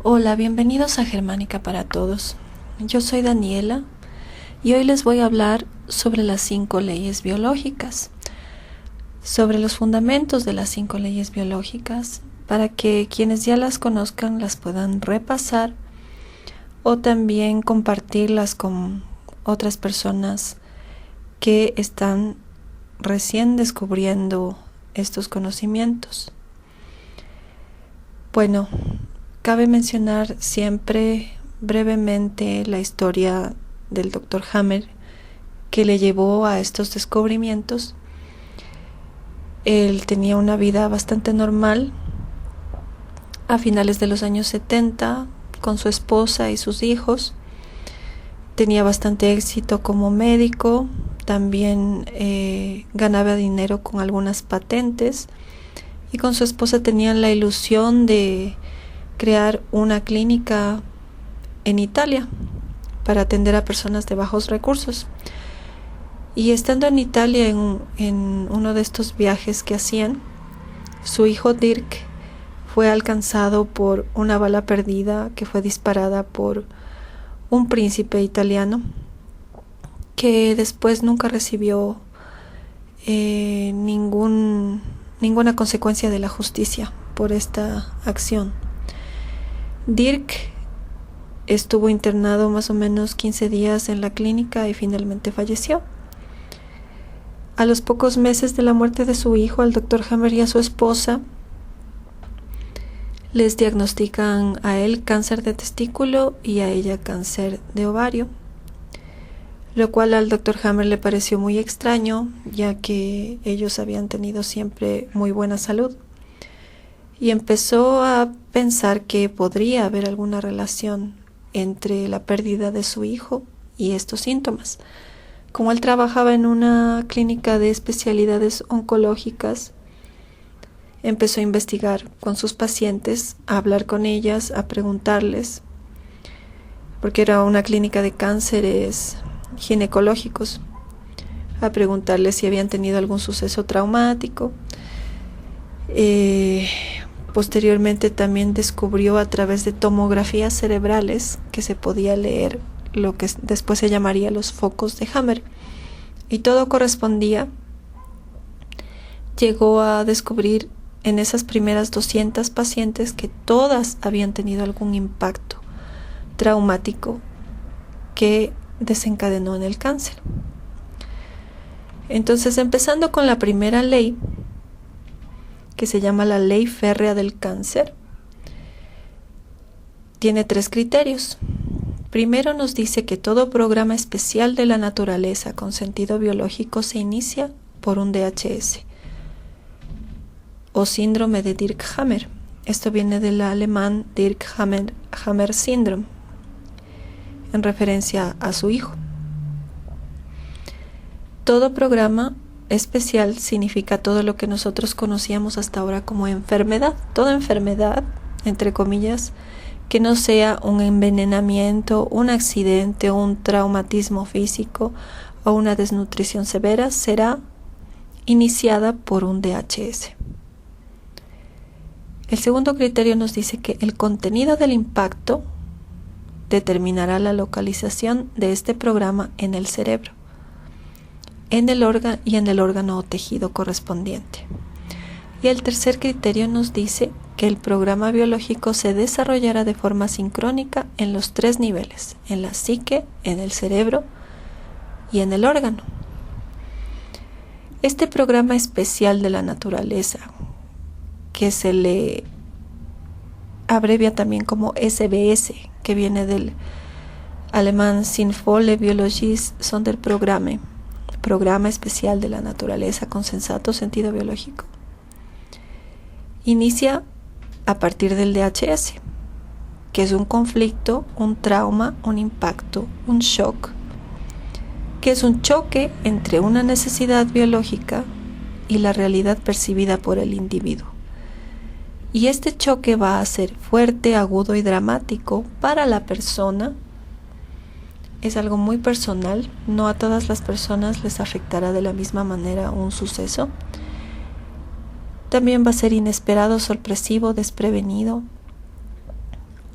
Hola, bienvenidos a Germánica para Todos. Yo soy Daniela y hoy les voy a hablar sobre las 5 leyes biológicas, sobre los fundamentos de las 5 leyes biológicas, para que quienes ya las conozcan las puedan repasar o también compartirlas con otras personas que están recién descubriendo estos conocimientos. Bueno, cabe mencionar siempre brevemente la historia del Dr. Hammer que le llevó a estos descubrimientos. Él tenía una vida bastante normal a finales de los años 70 con su esposa y sus hijos. Tenía bastante éxito como médico, también ganaba dinero con algunas patentes y con su esposa tenían la ilusión de crear una clínica en Italia para atender a personas de bajos recursos. Y estando en Italia en uno de estos viajes que hacían, su hijo Dirk fue alcanzado por una bala perdida que fue disparada por un príncipe italiano que después nunca recibió ninguna consecuencia de la justicia por esta acción. Dirk estuvo internado más o menos 15 días en la clínica y finalmente falleció. A los pocos meses de la muerte de su hijo, al Dr. Hammer y a su esposa les diagnostican a él cáncer de testículo y a ella cáncer de ovario, lo cual al Dr. Hammer le pareció muy extraño, ya que ellos habían tenido siempre muy buena salud. Y empezó a pensar que podría haber alguna relación entre la pérdida de su hijo y estos síntomas. Como él trabajaba en una clínica de especialidades oncológicas, empezó a investigar con sus pacientes, a hablar con ellas, a preguntarles, porque era una clínica de cánceres ginecológicos, a preguntarles si habían tenido algún suceso traumático. Posteriormente también descubrió a través de tomografías cerebrales que se podía leer lo que después se llamaría los focos de Hammer, y todo correspondía. Llegó a descubrir en esas primeras 200 pacientes que todas habían tenido algún impacto traumático que desencadenó en el cáncer. Entonces, empezando con la primera ley, que se llama la ley férrea del cáncer, tiene 3 criterios. Primero nos dice que todo programa especial de la naturaleza con sentido biológico se inicia por un DHS o síndrome de Dirk-Hammer. Esto viene del alemán Dirk-Hammer Syndrome, en referencia a su hijo. Todo programa especial significa todo lo que nosotros conocíamos hasta ahora como enfermedad. Toda enfermedad, entre comillas, que no sea un envenenamiento, un accidente, un traumatismo físico o una desnutrición severa, será iniciada por un DHS. El segundo criterio nos dice que el contenido del impacto determinará la localización de este programa en el cerebro, en el órgano o tejido correspondiente. Y el tercer criterio nos dice que el programa biológico se desarrollará de forma sincrónica en los 3 niveles, en la psique, en el cerebro y en el órgano. Este programa especial de la naturaleza, que se le abrevia también como SBS, que viene del alemán Sinnvolle Biologische Sonderprogramme, programa especial de la naturaleza con sensato sentido biológico, inicia a partir del DHS, que es un conflicto, un trauma, un impacto, un shock, que es un choque entre una necesidad biológica y la realidad percibida por el individuo. Y este choque va a ser fuerte, agudo y dramático para la persona. Es algo muy personal, no a todas las personas les afectará de la misma manera un suceso. También va a ser inesperado, sorpresivo, desprevenido,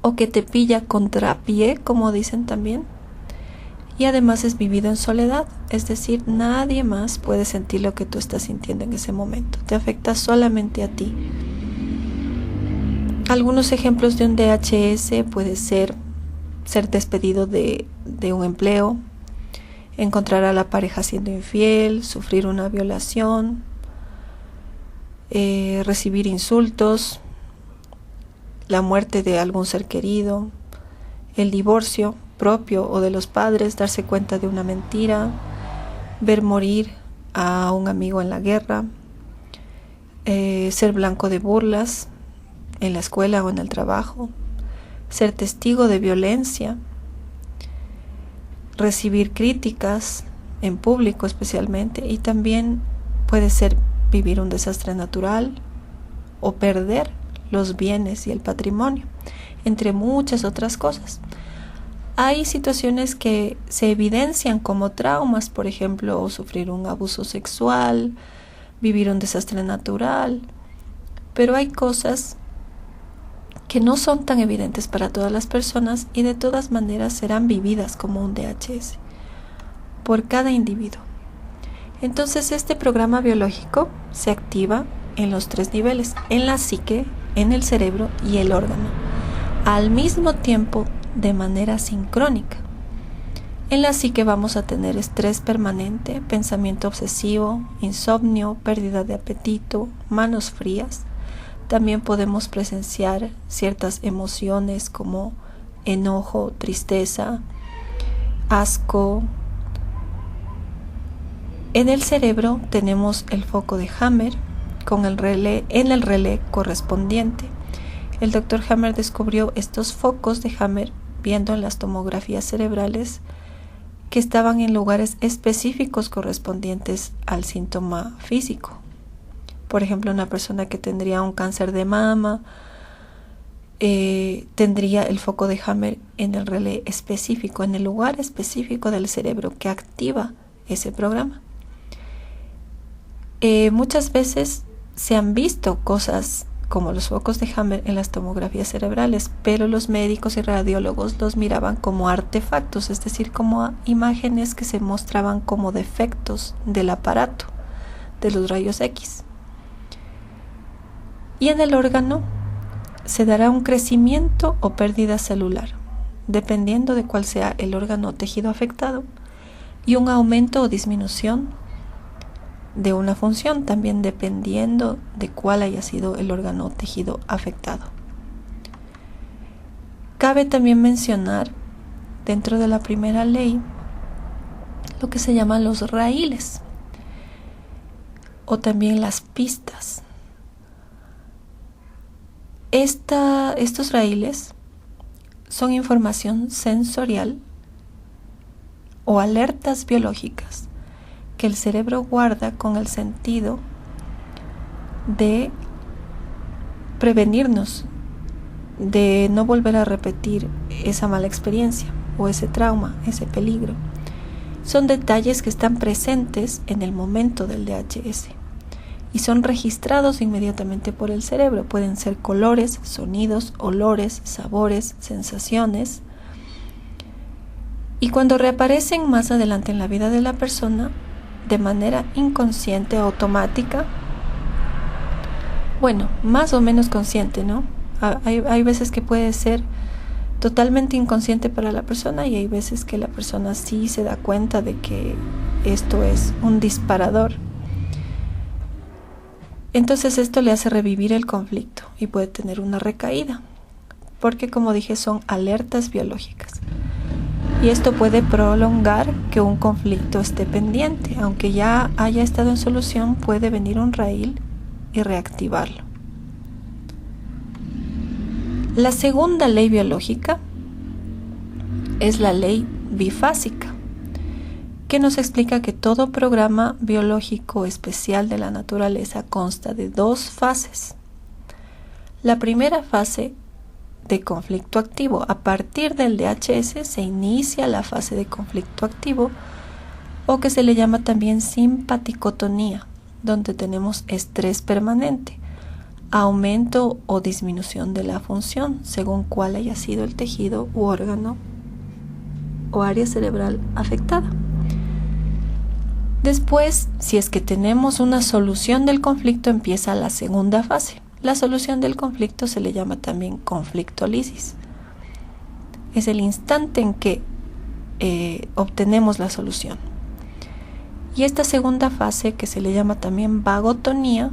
o que te pilla contrapié, como dicen también. Y además es vivido en soledad, es decir, nadie más puede sentir lo que tú estás sintiendo en ese momento. Te afecta solamente a ti. Algunos ejemplos de un DHS puede ser despedido de un empleo, encontrar a la pareja siendo infiel, sufrir una violación, recibir insultos, la muerte de algún ser querido, el divorcio propio o de los padres, darse cuenta de una mentira, ver morir a un amigo en la guerra, ser blanco de burlas en la escuela o en el trabajo, ser testigo de violencia, recibir críticas en público especialmente, y también puede ser vivir un desastre natural o perder los bienes y el patrimonio, entre muchas otras cosas. Hay situaciones que se evidencian como traumas, por ejemplo, sufrir un abuso sexual, vivir un desastre natural, pero hay cosas que no son tan evidentes para todas las personas y de todas maneras serán vividas como un DHS por cada individuo. Entonces este programa biológico se activa en los 3 niveles, en la psique, en el cerebro y el órgano, al mismo tiempo de manera sincrónica. En la psique vamos a tener estrés permanente, pensamiento obsesivo, insomnio, pérdida de apetito, manos frías. También podemos presenciar ciertas emociones como enojo, tristeza, asco. En el cerebro tenemos el foco de Hammer con el relé correspondiente. El Dr. Hammer descubrió estos focos de Hammer viendo en las tomografías cerebrales que estaban en lugares específicos correspondientes al síntoma físico. Por ejemplo, una persona que tendría un cáncer de mama tendría el foco de Hammer en el relé específico, en el lugar específico del cerebro que activa ese programa. Muchas veces se han visto cosas como los focos de Hammer en las tomografías cerebrales, pero los médicos y radiólogos los miraban como artefactos, es decir, como imágenes que se mostraban como defectos del aparato de los rayos X. Y en el órgano se dará un crecimiento o pérdida celular, dependiendo de cuál sea el órgano o tejido afectado, y un aumento o disminución de una función, también dependiendo de cuál haya sido el órgano o tejido afectado. Cabe también mencionar, dentro de la primera ley, lo que se llaman los raíles, o también las pistas. Estos raíles son información sensorial o alertas biológicas que el cerebro guarda con el sentido de prevenirnos de no volver a repetir esa mala experiencia o ese trauma, ese peligro. Son detalles que están presentes en el momento del DHS y son registrados inmediatamente por el cerebro. Pueden ser colores, sonidos, olores, sabores, sensaciones. Y cuando reaparecen más adelante en la vida de la persona, de manera inconsciente, automática, bueno, más o menos consciente, ¿no? Hay veces que puede ser totalmente inconsciente para la persona y hay veces que la persona sí se da cuenta de que esto es un disparador. Entonces esto le hace revivir el conflicto y puede tener una recaída, porque como dije son alertas biológicas. Y esto puede prolongar que un conflicto esté pendiente, aunque ya haya estado en solución, puede venir un raíl y reactivarlo. La segunda ley biológica es la ley bifásica, que nos explica que todo programa biológico especial de la naturaleza consta de 2 fases. La primera fase de conflicto activo. A partir del DHS se inicia la fase de conflicto activo, o que se le llama también simpaticotonía, donde tenemos estrés permanente. aumento o disminución de la función, según cuál haya sido el tejido u órgano o área cerebral afectada. Después, si es que tenemos una solución del conflicto, empieza la segunda fase. La solución del conflicto se le llama también conflictólisis. Es el instante en que obtenemos la solución. Y esta segunda fase, que se le llama también vagotonía,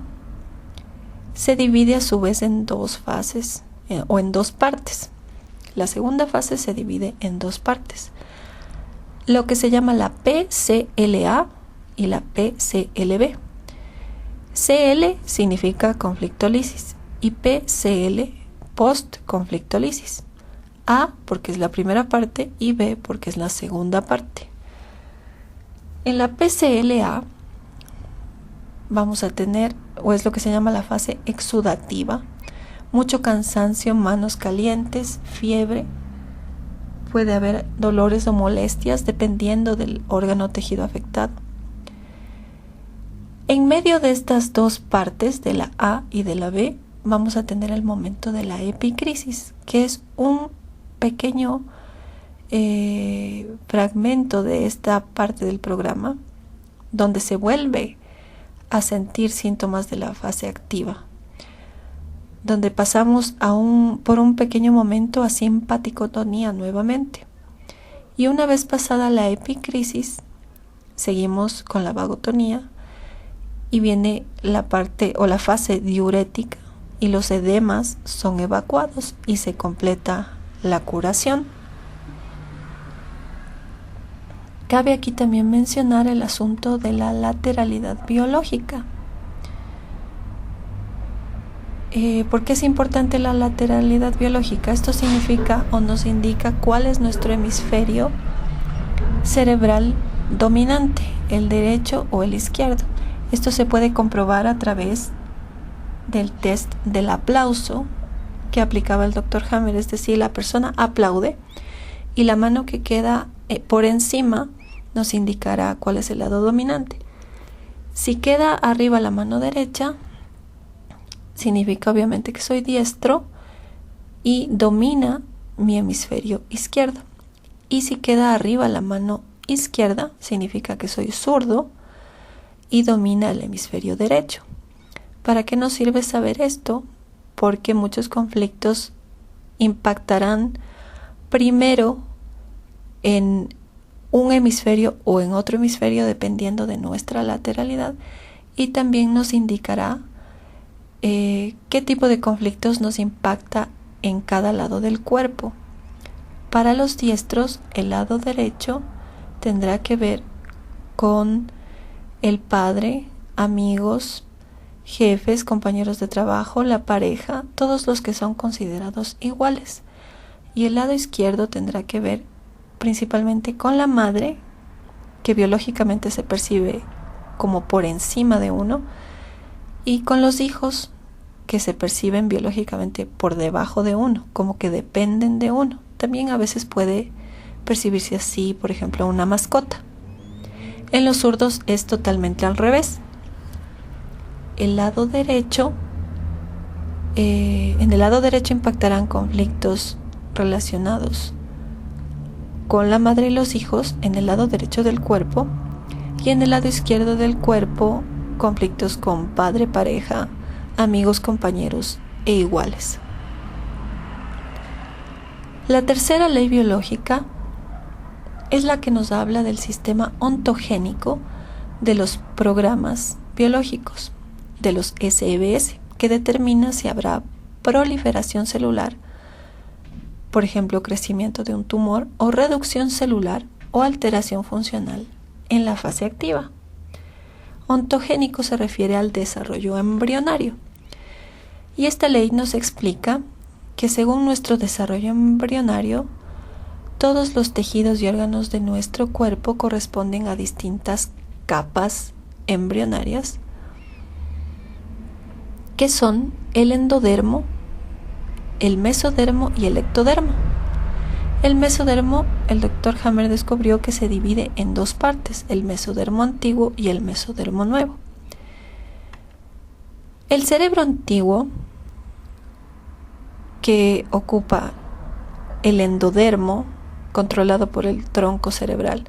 se divide a su vez en dos fases o en dos partes. La segunda fase se divide en dos partes. Lo que se llama la PCLA y la PCLB. CL significa conflictólisis y PCL post-conflictólisis. A porque es la primera parte y B porque es la segunda parte. En la PCLA vamos a tener, o es lo que se llama la fase exudativa, mucho cansancio, manos calientes, fiebre. Puede haber dolores o molestias dependiendo del órgano o tejido afectado. En medio de estas dos partes, de la A y de la B, vamos a tener el momento de la epicrisis, que es un pequeño fragmento de esta parte del programa, donde se vuelve a sentir síntomas de la fase activa, donde pasamos por un pequeño momento a simpaticotonía nuevamente. Y una vez pasada la epicrisis, seguimos con la vagotonía y viene la parte o la fase diurética y los edemas son evacuados y se completa la curación. Cabe aquí también mencionar el asunto de la lateralidad biológica. ¿Por qué es importante la lateralidad biológica? Esto significa o nos indica cuál es nuestro hemisferio cerebral dominante, el derecho o el izquierdo. Esto se puede comprobar a través del test del aplauso que aplicaba el Dr. Hammer, es decir, la persona aplaude y la mano que queda por encima nos indicará cuál es el lado dominante. Si queda arriba la mano derecha, significa obviamente que soy diestro y domina mi hemisferio izquierdo. Y si queda arriba la mano izquierda, significa que soy zurdo y domina el hemisferio derecho. ¿Para qué nos sirve saber esto? Porque muchos conflictos impactarán primero en un hemisferio o en otro hemisferio dependiendo de nuestra lateralidad, y también nos indicará qué tipo de conflictos nos impacta en cada lado del cuerpo. Para los diestros, el lado derecho tendrá que ver con el padre, amigos, jefes, compañeros de trabajo, la pareja, todos los que son considerados iguales. Y el lado izquierdo tendrá que ver principalmente con la madre, que biológicamente se percibe como por encima de uno, y con los hijos, que se perciben biológicamente por debajo de uno, como que dependen de uno. También a veces puede percibirse así, por ejemplo, una mascota. En los zurdos es totalmente al revés. En el lado derecho impactarán conflictos relacionados con la madre y los hijos en el lado derecho del cuerpo, y en el lado izquierdo del cuerpo conflictos con padre, pareja, amigos, compañeros e iguales. La tercera ley biológica es la que nos habla del sistema ontogénico de los programas biológicos, de los SBS, que determina si habrá proliferación celular, por ejemplo, crecimiento de un tumor, o reducción celular o alteración funcional en la fase activa. Ontogénico se refiere al desarrollo embrionario. Y esta ley nos explica que según nuestro desarrollo embrionario, todos los tejidos y órganos de nuestro cuerpo corresponden a distintas capas embrionarias, que son el endodermo, el mesodermo y el ectodermo. El mesodermo, el Dr. Hammer descubrió que se divide en dos partes, el mesodermo antiguo y el mesodermo nuevo. El cerebro antiguo que ocupa el endodermo, controlado por el tronco cerebral,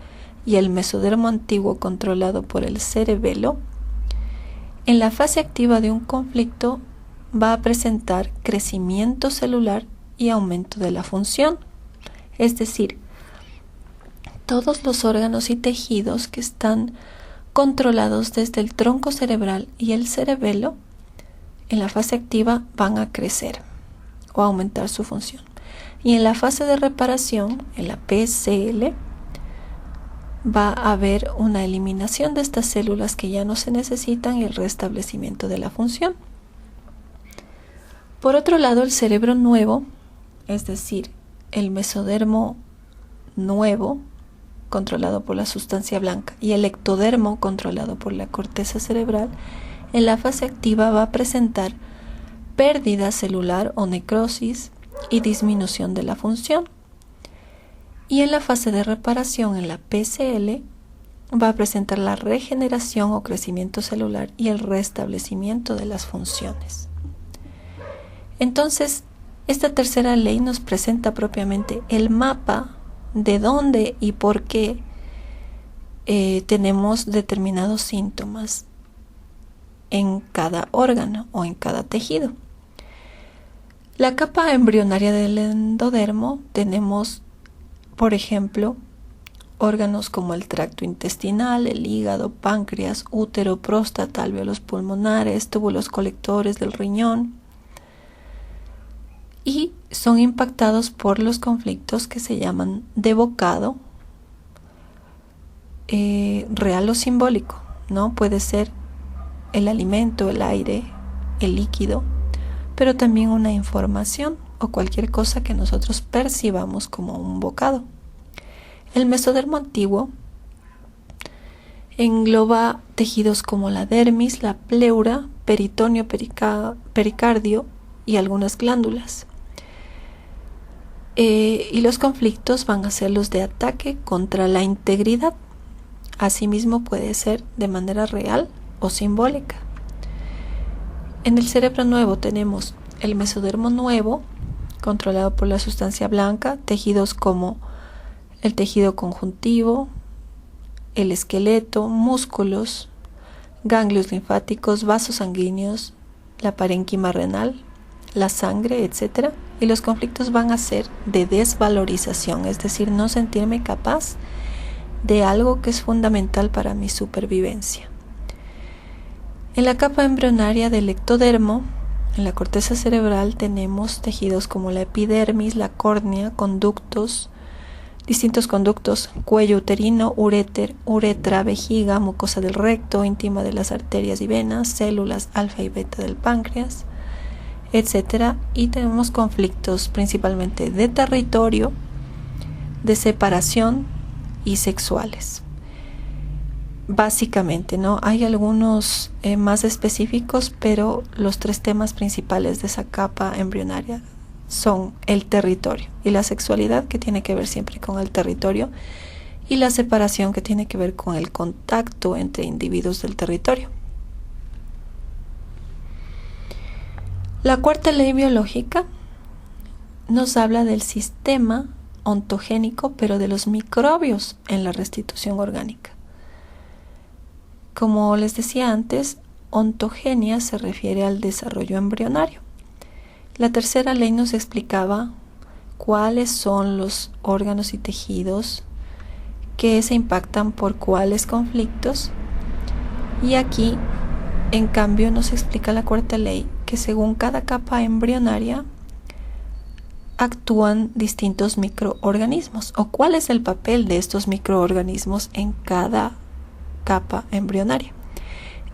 y el mesodermo antiguo, controlado por el cerebelo, en la fase activa de un conflicto va a presentar crecimiento celular y aumento de la función. Es decir, todos los órganos y tejidos que están controlados desde el tronco cerebral y el cerebelo, en la fase activa van a crecer o aumentar su función. Y en la fase de reparación, en la PCL, va a haber una eliminación de estas células que ya no se necesitan y el restablecimiento de la función. Por otro lado, el cerebro nuevo, es decir, el mesodermo nuevo, controlado por la sustancia blanca, y el ectodermo, controlado por la corteza cerebral, en la fase activa va a presentar pérdida celular o necrosis y disminución de la función. Y en la fase de reparación, en la PCL, va a presentar la regeneración o crecimiento celular y el restablecimiento de las funciones. Entonces, esta tercera ley nos presenta propiamente el mapa de dónde y por qué tenemos determinados síntomas en cada órgano o en cada tejido. La capa embrionaria del endodermo tenemos, por ejemplo, órganos como el tracto intestinal, el hígado, páncreas, útero, próstata, alvéolos pulmonares, túbulos colectores del riñón, y son impactados por los conflictos que se llaman de bocado, real o simbólico, ¿no? Puede ser el alimento, el aire, el líquido, pero también una información o cualquier cosa que nosotros percibamos como un bocado. El mesodermo antiguo engloba tejidos como la dermis, la pleura, peritoneo, pericardio y algunas glándulas. Y los conflictos van a ser los de ataque contra la integridad. Asimismo puede ser de manera real o simbólica. En el cerebro nuevo tenemos el mesodermo nuevo, controlado por la sustancia blanca, tejidos como el tejido conjuntivo, el esqueleto, músculos, ganglios linfáticos, vasos sanguíneos, la parénquima renal, la sangre, etc. Y los conflictos van a ser de desvalorización, es decir, no sentirme capaz de algo que es fundamental para mi supervivencia. En la capa embrionaria del ectodermo, en la corteza cerebral, tenemos tejidos como la epidermis, la córnea, conductos, distintos conductos, cuello uterino, uréter, uretra, vejiga, mucosa del recto, íntima de las arterias y venas, células alfa y beta del páncreas, etc. Y tenemos conflictos principalmente de territorio, de separación y sexuales. Básicamente, ¿no? Hay algunos más específicos, pero los tres temas principales de esa capa embrionaria son el territorio y la sexualidad, que tiene que ver siempre con el territorio, y la separación, que tiene que ver con el contacto entre individuos del territorio. La cuarta ley biológica nos habla del sistema ontogénico, pero de los microbios en la restitución orgánica. Como les decía antes, ontogenia se refiere al desarrollo embrionario. La tercera ley nos explicaba cuáles son los órganos y tejidos que se impactan por cuáles conflictos, y aquí, en cambio, nos explica la cuarta ley que según cada capa embrionaria actúan distintos microorganismos, o cuál es el papel de estos microorganismos en cada capa embrionaria.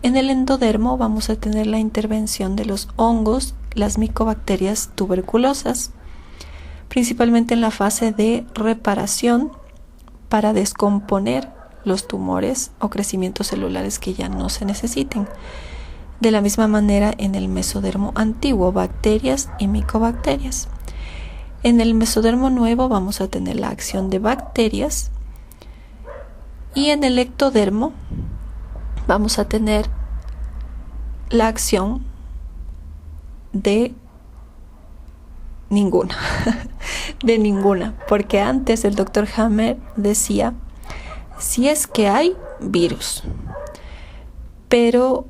En el endodermo vamos a tener la intervención de los hongos, las micobacterias tuberculosas, principalmente en la fase de reparación para descomponer los tumores o crecimientos celulares que ya no se necesiten. De la misma manera, en el mesodermo antiguo, bacterias y micobacterias. En el mesodermo nuevo vamos a tener la acción de bacterias, y en el ectodermo vamos a tener la acción de ninguna, de ninguna, porque antes el doctor Hammer decía, si es que hay virus, pero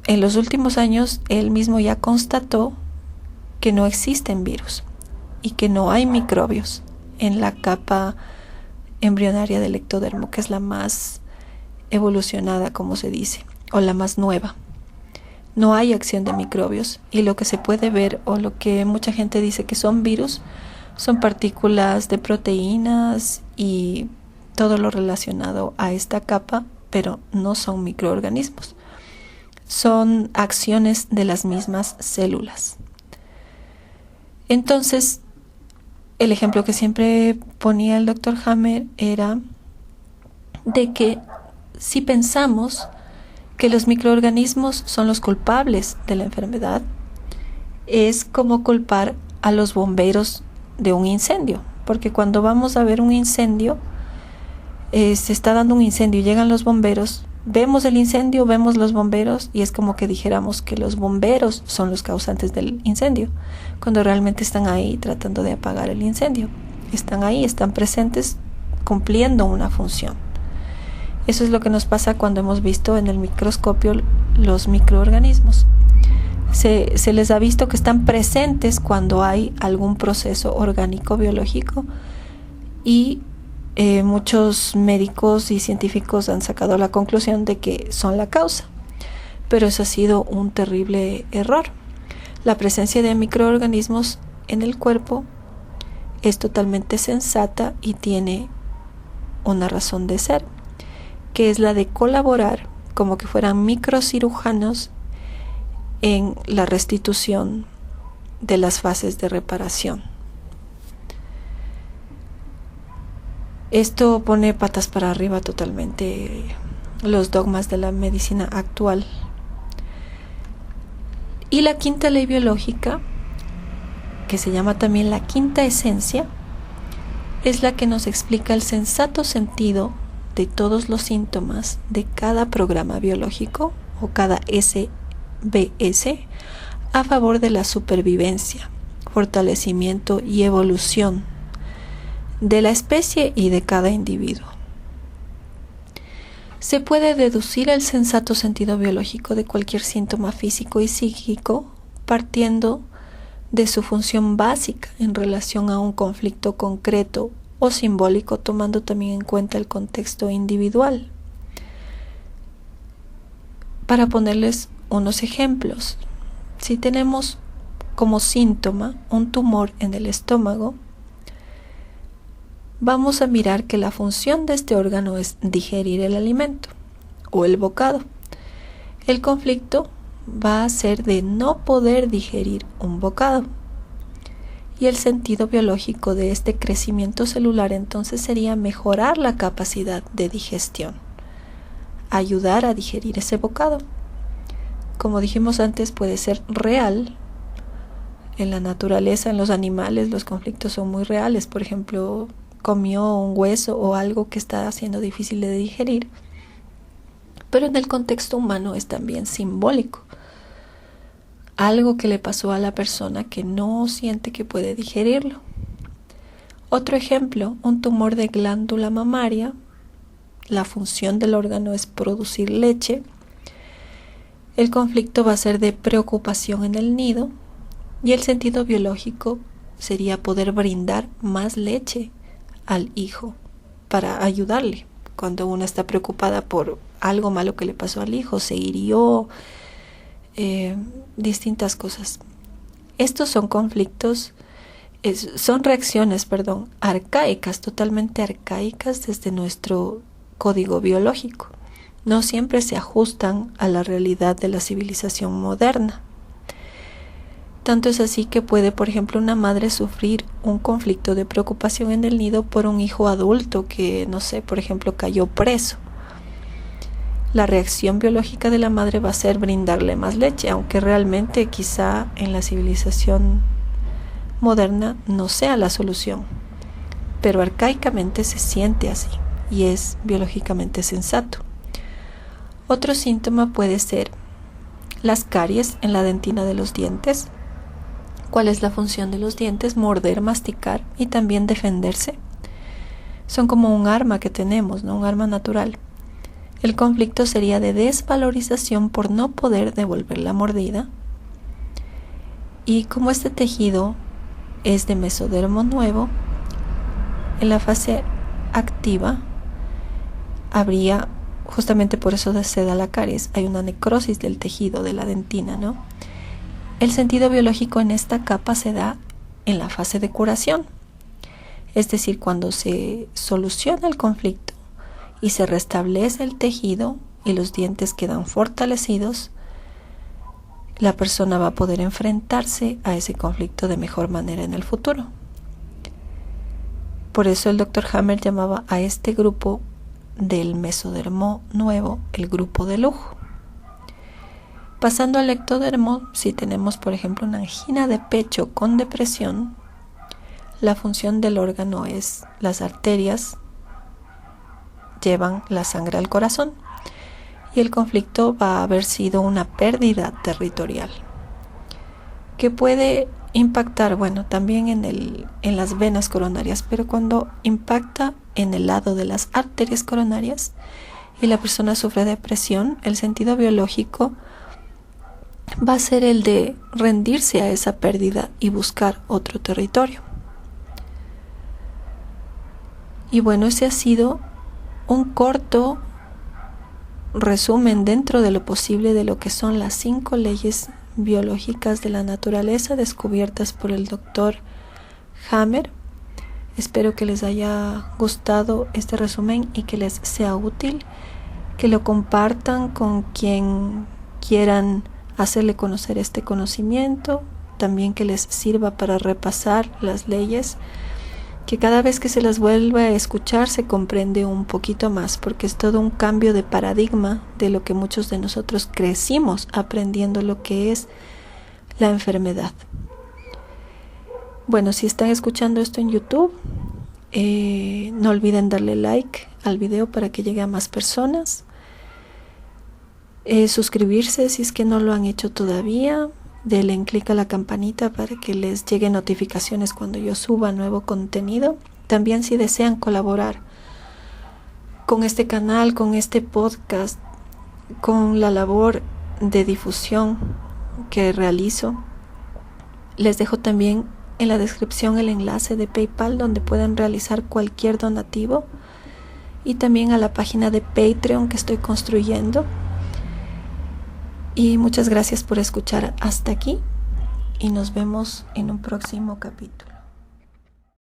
en los últimos años él mismo ya constató que no existen virus y que no hay microbios en la capa embrionaria del ectodermo, que es la más evolucionada, como se dice, o la más nueva. No hay acción de microbios, y lo que se puede ver, o lo que mucha gente dice que son virus, son partículas de proteínas y todo lo relacionado a esta capa, pero no son microorganismos. Son acciones de las mismas células. Entonces, el ejemplo que siempre ponía el doctor Hammer era de que si pensamos que los microorganismos son los culpables de la enfermedad, es como culpar a los bomberos de un incendio, porque cuando vamos a ver un incendio, se está dando un incendio y llegan los bomberos, vemos el incendio, vemos los bomberos y es como que dijéramos que los bomberos son los causantes del incendio, cuando realmente están ahí tratando de apagar el incendio. Están ahí, están presentes cumpliendo una función. Eso es lo que nos pasa cuando hemos visto en el microscopio los microorganismos. Se les ha visto que están presentes cuando hay algún proceso orgánico biológico y muchos médicos y científicos han sacado la conclusión de que son la causa, pero eso ha sido un terrible error. La presencia de microorganismos en el cuerpo es totalmente sensata y tiene una razón de ser, que es la de colaborar como que fueran microcirujanos en la restitución de las fases de reparación. Esto pone patas para arriba totalmente los dogmas de la medicina actual. Y la quinta ley biológica, que se llama también la quinta esencia, es la que nos explica el sensato sentido de todos los síntomas de cada programa biológico o cada SBS a favor de la supervivencia, fortalecimiento y evolución de la especie y de cada individuo. Se puede deducir el sensato sentido biológico de cualquier síntoma físico y psíquico partiendo de su función básica en relación a un conflicto concreto o simbólico, tomando también en cuenta el contexto individual. Para ponerles unos ejemplos, si tenemos como síntoma un tumor en el estómago, vamos a mirar que la función de este órgano es digerir el alimento o el bocado. El conflicto va a ser de no poder digerir un bocado. Y el sentido biológico de este crecimiento celular entonces sería mejorar la capacidad de digestión, ayudar a digerir ese bocado. Como dijimos antes, puede ser real. En la naturaleza, en los animales, los conflictos son muy reales. Por ejemplo, comió un hueso o algo que está siendo difícil de digerir. Pero en el contexto humano es también simbólico. Algo que le pasó a la persona que no siente que puede digerirlo. Otro ejemplo, un tumor de glándula mamaria. La función del órgano es producir leche. El conflicto va a ser de preocupación en el nido y el sentido biológico sería poder brindar más leche al hijo para ayudarle. Cuando una está preocupada por algo malo que le pasó al hijo, se hirió, distintas cosas. Estos son conflictos, son reacciones, arcaicas, totalmente arcaicas desde nuestro código biológico. No siempre se ajustan a la realidad de la civilización moderna. Tanto es así que puede, por ejemplo, una madre sufrir un conflicto de preocupación en el nido por un hijo adulto que, no sé, por ejemplo, cayó preso. La reacción biológica de la madre va a ser brindarle más leche, aunque realmente quizá en la civilización moderna no sea la solución. Pero arcaicamente se siente así y es biológicamente sensato. Otro síntoma puede ser las caries en la dentina de los dientes, ¿Cuál es la función de los dientes? Morder, masticar y también defenderse. Son como un arma que tenemos, ¿no? Un arma natural. El conflicto sería de desvalorización por no poder devolver la mordida. Y como este tejido es de mesodermo nuevo, en la fase activa habría, justamente por eso se da la caries, hay una necrosis del tejido de la dentina, ¿no? El sentido biológico en esta capa se da en la fase de curación, es decir, cuando se soluciona el conflicto y se restablece el tejido y los dientes quedan fortalecidos, la persona va a poder enfrentarse a ese conflicto de mejor manera en el futuro. Por eso el Dr. Hammer llamaba a este grupo del mesodermo nuevo el grupo de lujo. Pasando al ectodermo, si tenemos por ejemplo una angina de pecho con depresión, la función del órgano es las arterias llevan la sangre al corazón y el conflicto va a haber sido una pérdida territorial que puede impactar, bueno, también en las venas coronarias, pero cuando impacta en el lado de las arterias coronarias y la persona sufre depresión, el sentido biológico va a ser el de rendirse a esa pérdida y buscar otro territorio. Y bueno, ese ha sido un corto resumen dentro de lo posible de lo que son las 5 leyes biológicas de la naturaleza descubiertas por el Dr. Hammer. Espero que les haya gustado este resumen y que les sea útil, que lo compartan con quien quieran hacerle conocer este conocimiento, también que les sirva para repasar las leyes, que cada vez que se las vuelva a escuchar se comprende un poquito más, porque es todo un cambio de paradigma de lo que muchos de nosotros crecimos aprendiendo lo que es la enfermedad. Bueno, si están escuchando esto en YouTube, no olviden darle like al video para que llegue a más personas. Suscribirse si es que no lo han hecho todavía. Denle clic a la campanita para que les lleguen notificaciones cuando yo suba nuevo contenido. También si desean colaborar con este canal, con este podcast, con la labor de difusión que realizo, les dejo también en la descripción el enlace de PayPal donde pueden realizar cualquier donativo y también a la página de Patreon que estoy construyendo. Y muchas gracias por escuchar hasta aquí y nos vemos en un próximo capítulo.